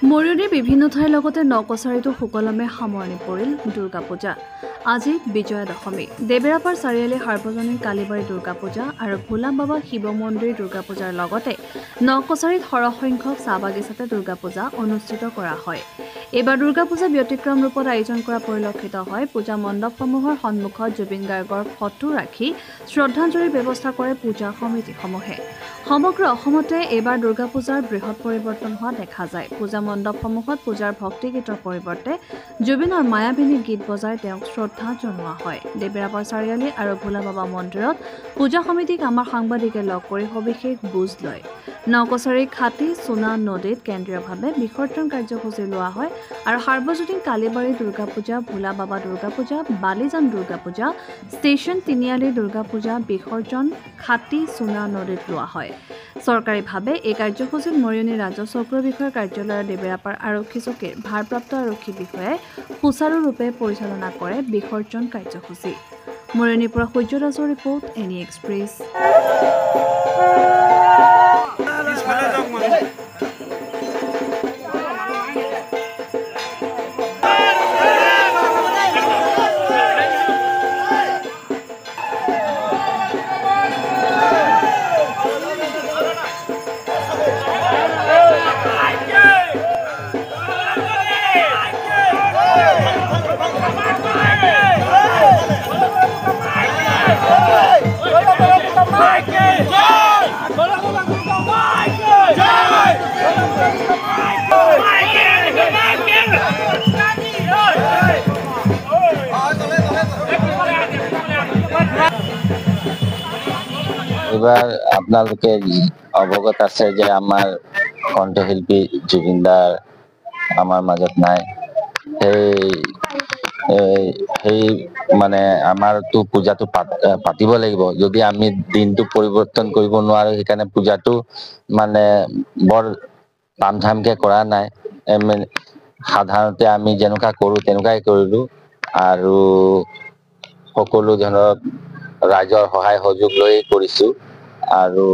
মৰিয়নিৰ বিভিন্ন ঠাইৰ লগতে নকছাৰীতো সুকলমে সামৰণি পৰিল দুৰ্গা পূজা। আজি বিজয়া দশমী। দেবেৰাপাৰ চাৰিআলি সাৰ্বজনীন কালীবাৰী দুৰ্গা পূজা আৰু ভোলা বাবা শিৱ মন্দিৰ দুৰ্গা পূজাৰ লগতে নকছাৰীত সৰহ সংখ্যক চাহ বাগিচাতে দুৰ্গা পূজা অনুষ্ঠিত কৰা হয়। এইবাৰ দুৰ্গা পূজা ব্যতিক্ৰম ৰূপত আয়োজন কৰা পৰিলক্ষিত হয়। পূজা মণ্ডপসমূহৰ সন্মুখত জুবিন গাৰ্গৰ ফটো ৰাখি শ্ৰদ্ধাঞ্জলিৰ ব্যৱস্থা কৰে পূজা সমিতিসমূহে। সমগ্ৰ অসমতে এইবাৰ দুৰ্গা পূজাৰ বৃহৎ পৰিৱৰ্তন হোৱা দেখা যায়। পূজা মণ্ডপসমূহত পূজাৰ ভক্তি গীতৰ পৰিৱৰ্তে জুবিনৰ মায়াবিনী গীত বজাই তেওঁক শ্ৰদ্ধা জনোৱা হয়। দেবেৰাপাৰ চাৰিআলি আৰু ভোলা বাবা মন্দিৰত পূজা সমিতিক আমাৰ সাংবাদিকে লগ কৰি সবিশেষ বুজ লয়। নকছাৰীৰ খাটি সোণা নদীত কেন্দ্ৰীয়ভাৱে বিসৰ্জন কাৰ্যসূচী লোৱা হয় আৰু সাৰ্বজনীন কালীবাৰী দুৰ্গা পূজা, ভোলা বাবা দুৰ্গা পূজা, বালিজান দুৰ্গা পূজা, ষ্টেচন তিনিআলি দুৰ্গা পূজা বিসৰ্জন খাটি সোণা নদীত লোৱা হয়। চৰকাৰীভাৱে এই কাৰ্যসূচীত মৰিয়নি ৰাজহ চক্ৰ বিষয়াৰ কাৰ্যালয়ৰ দেবেৰাপাৰ আৰক্ষী চকীৰ ভাৰপ্ৰাপ্ত আৰক্ষী বিষয়াই সুচাৰুৰূপে পৰিচালনা কৰে বিসৰ্জন কাৰ্যসূচী। মৰিয়নিৰ পৰা সূৰ্য দাসৰ ৰিপৰ্ট, এনি এক্সপ্ৰেছ। এবাৰ আপনাদেৰকে অবগত আছে যে আমাৰ কণ্ঠশিল্পী জুবিনদাৰ আমাৰ মাজত নাই। সেই মানে আমাৰতো পূজাটো পাতিব লাগিব। যদি আমি দিনটো পৰিৱৰ্তন কৰিব নোৱাৰো, সেইকাৰণে পূজাটো মানে বৰ তামঝামকে কৰা নাই। সাধাৰণতে আমি যেনেকুৱা কৰো তেনেকুৱাই কৰিলো আৰু সকলো ধৰক ৰাইজৰ সহায় সহযোগ লৈ কৰিছো আৰু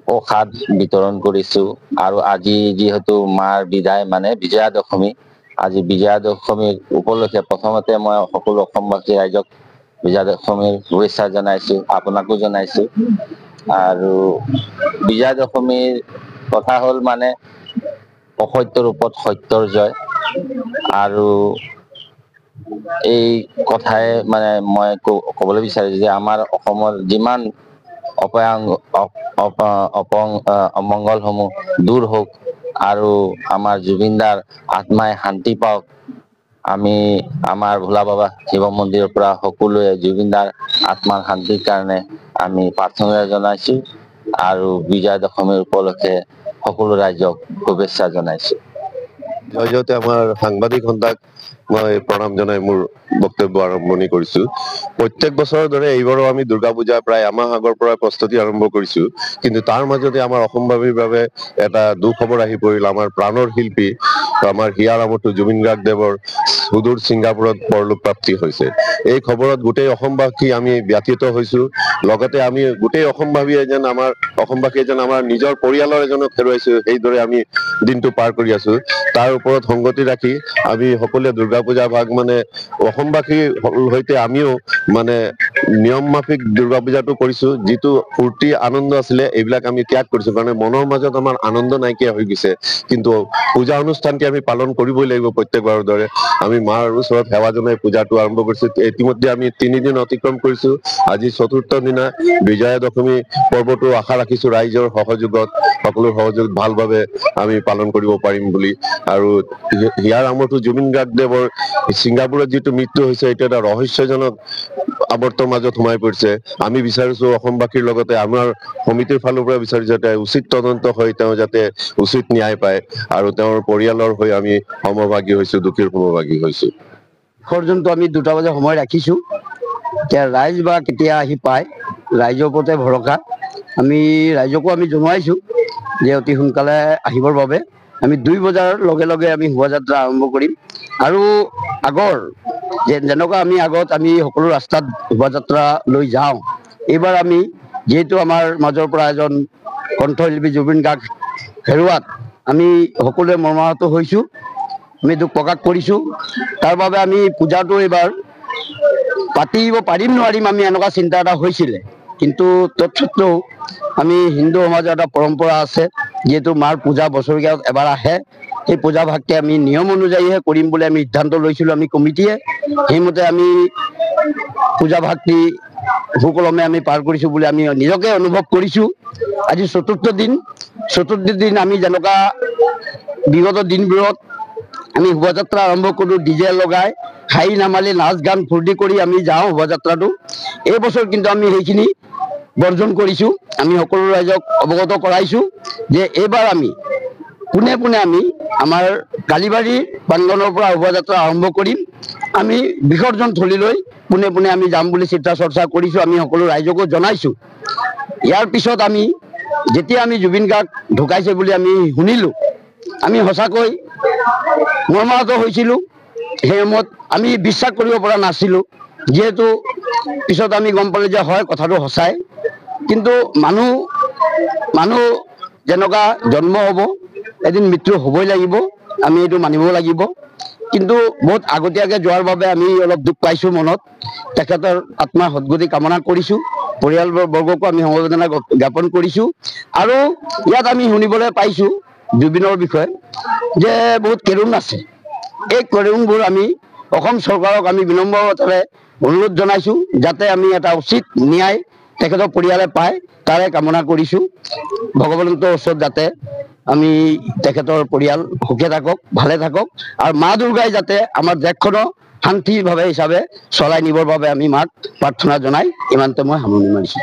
প্ৰসাদ বিতৰণ কৰিছো। আৰু আজি যিহেতু মাৰ বিদায় মানে বিজয়া দশমী, আজি বিজয়া দশমীৰ উপলক্ষে প্ৰথমতে মই সকলো অসমবাসী ৰাইজক বিজয়া দশমীৰ শুভেচ্ছা জনাইছো, আপোনাকো জনাইছো। আৰু বিজয়া দশমীৰ কথা হ'ল মানে অসত্যৰ ওপৰত সত্যৰ জয়। আৰু এই কথাই মানে মই ক'বলৈ বিচাৰিছো যে আমাৰ অসমৰ যিমান অমংগলসমূহ দূৰ হওক আৰু আমাৰ জুবিনদাৰ আত্মাই শান্তি পাওক। আমি আমাৰ ভোলা বাবা শিৱ মন্দিৰৰ পৰা সকলোৱে জুবিনদাৰ আত্মাৰ শান্তিৰ কাৰণে আমি প্ৰাৰ্থনা জনাইছো আৰু বিজয়া দশমীৰ উপলক্ষে সকলো ৰাইজক শুভেচ্ছা জনাইছো। জয়তে আমাৰ সাংবাদিক সন্থাক মই প্ৰণাম জনাই মোৰ বক্তব্য আৰম্ভণি কৰিছো। প্ৰত্যেক বছৰৰ দৰে এইবাৰো আমি দুৰ্গা পূজা প্ৰায় এমাহ আগৰ পৰা প্ৰস্তুতি আৰম্ভ কৰিছো। কিন্তু তাৰ মাজতে আমাৰ অসমবাসীৰ বাবে এটা দুখবৰ আহি পৰিল। আমাৰ প্ৰাণৰ শিল্পী আমাৰ হিয়াৰ আমঠু জুবিন গাৰ্গদেৱৰ সুদূৰ ছিংগাপুৰত পৰলোক প্ৰাপ্তি হৈছে। এই খবৰত গোটেই অসমবাসী আমি ব্যথিত হৈছো। লগতে আমি গোটেই অসমবাসীয়ে যেন আমাৰ নিজৰ পৰিয়ালৰ এজনক হেৰুৱাইছো, সেইদৰে আমি দিনটো পাৰ কৰি আছো। তাৰ ওপৰত সংগতি ৰাখি আমি সকলোৱে দুৰ্গা পূজা ভাগ মানে অসমবাসীৰ সৈতে আমিও মানে নিয়ম মাফিক দুৰ্গা পূজাটো কৰিছো। যিটো ফূৰ্তি আনন্দ আছিলে এইবিলাক আমি ত্যাগ কৰিছো, কাৰণ মনৰ মাজত আমাৰ আনন্দ নাইকিয়া হৈ গৈছে। কিন্তু পূজা অনুষ্ঠানটি আমি পালন কৰিবই লাগিব। প্ৰত্যেকবাৰৰ দৰে আমি মাৰ ওচৰত সেৱা জনাই পূজাটো আৰম্ভ কৰিছো। ইতিমধ্যে আমি 3 দিন অতিক্ৰম কৰিছো। আজি 4ৰ্থ দিনা বিজয়া দশমী পৰ্বটো আশা ৰাখিছো ৰাইজৰ সহযোগত, সকলো সহযোগ ভালভাৱে আমি পালন কৰিব পাৰিম বুলি। আৰু হিয়াৰ আমঠু জুবিন গাৰ্গদেৱৰ ছিংগাপুৰত যিটো মৃত্যু হৈছে, এইটো এটা ৰহস্যজনক আৱৰ্তৰ মাজত সোমাই পৰিছে। আমি বিচাৰিছো অসমবাসীৰ লগতে আমাৰ সমিতিৰ ফালৰ পৰা বিচাৰিছো যাতে উচিত তদন্ত হৈ তেওঁ যাতে উচিত ন্যায় পায় আৰু তেওঁৰ পৰিয়ালৰ হৈ আমি সমভাগী হৈছো, দুখীৰ সমভাগী হৈছো। বিসৰ্জনটো আমি 2টা বজাৰ সময় ৰাখিছো। এতিয়া ৰাইজ বা কেতিয়া আহি পায় ৰাইজৰ ওপৰতে ভৰসা। আমি ৰাইজকো আমি জনাইছো যে অতি সোনকালে আহিবৰ বাবে। আমি 2 বজাৰ লগে লগে আমি শোভাযাত্ৰা আৰম্ভ কৰিম। আৰু আগৰ যেনেকুৱা আমি আগত আমি সকলো ৰাস্তাত শোভাযাত্ৰা লৈ যাওঁ, এইবাৰ আমি যিহেতু আমাৰ মাজৰ পৰা এজন কণ্ঠশিল্পী জুবিন গাৰ্গ হেৰুৱাত আমি সকলোৱে মৰ্মাহত হৈছোঁ, আমি দুখ প্ৰকাশ কৰিছোঁ। তাৰ বাবে আমি পূজাটো এইবাৰ পাতিব পাৰিম নোৱাৰিম আমি এনেকুৱা চিন্তা এটা হৈছিলে, কিন্তু তৎসত্ত্বেও আমি হিন্দু সমাজৰ এটা পৰম্পৰা আছে, যিহেতু মাৰ পূজা বছৰেকীয়াত এবাৰ আহে, সেই পূজা ভাগকে আমি নিয়ম অনুযায়ীহে কৰিম বুলি আমি সিদ্ধান্ত লৈছিলোঁ আমি কমিটিয়ে। সেইমতে আমি পূজা ভাগটি সুকলমে আমি পাৰ কৰিছোঁ বুলি আমি নিজকে অনুভৱ কৰিছোঁ। আজি চতুৰ্থ দিন আমি যেনেকুৱা বিগত দিনবোৰত আমি শোভাযাত্ৰা আৰম্ভ কৰোঁ, ডিজে লগাই খাই নামালি নাচ গান ফূৰ্তি কৰি আমি যাওঁ শোভাযাত্ৰাটো। এই বছৰ কিন্তু আমি সেইখিনি বৰ্জন কৰিছোঁ। আমি সকলো ৰাইজক অৱগত কৰাইছোঁ যে এইবাৰ আমি পোনে পোনে আমি আমাৰ কালিবাৰী প্ৰাংগণৰ পৰা শোভাযাত্ৰা আৰম্ভ কৰিম। আমি বিসৰ্জন থলীলৈ পোনে পোনে আমি যাম বুলি চিন্তা চৰ্চা কৰিছোঁ। আমি সকলো ৰাইজকো জনাইছোঁ। ইয়াৰ পিছত আমি যেতিয়া আমি জুবিন গাৰ্গ ঢুকাইছে বুলি আমি শুনিলোঁ, আমি সঁচাকৈ মৰ্মাহত হৈছিলোঁ। সেই সময়ত আমি বিশ্বাস কৰিব পৰা নাছিলোঁ, যিহেতু পিছত আমি গম পালোঁ যে হয় কথাটো সঁচাই। কিন্তু মানুহ যেনেকুৱা জন্ম হ'ব এদিন মৃত্যু হ'বই লাগিব, আমি এইটো মানিব লাগিব। কিন্তু বহুত আগতীয়াকৈ যোৱাৰ বাবে আমি অলপ দুখ পাইছোঁ মনত। তেখেতৰ আত্মাৰ সদ্গতি কামনা কৰিছোঁ। পৰিয়ালবৰ্গকো আমি সমবেদনা জ্ঞাপন কৰিছোঁ। আৰু ইয়াত আমি শুনিবলৈ পাইছোঁ জুবিনৰ বিষয়ে যে বহুত কেৰুণ আছে। এই কেৰুণবোৰ আমি অসম চৰকাৰক আমি বিনম্ৰতাৰে অনুৰোধ জনাইছোঁ, যাতে আমি এটা উচিত ন্যায় তেখেতৰ পৰিয়ালে পায়, তাৰে কামনা কৰিছোঁ। ভগৱন্তৰ ওচৰত যাতে আমি তেখেতৰ পৰিয়াল সুখে থাকক, ভালে থাকক, আৰু মা দুৰ্গাই যাতে আমাৰ দেশখনৰ শান্তিভাৱে হিচাপে চলাই নিবৰ বাবে আমি মাক প্ৰাৰ্থনা জনাই ইমানতে মই সামৰণি মাৰিছোঁ।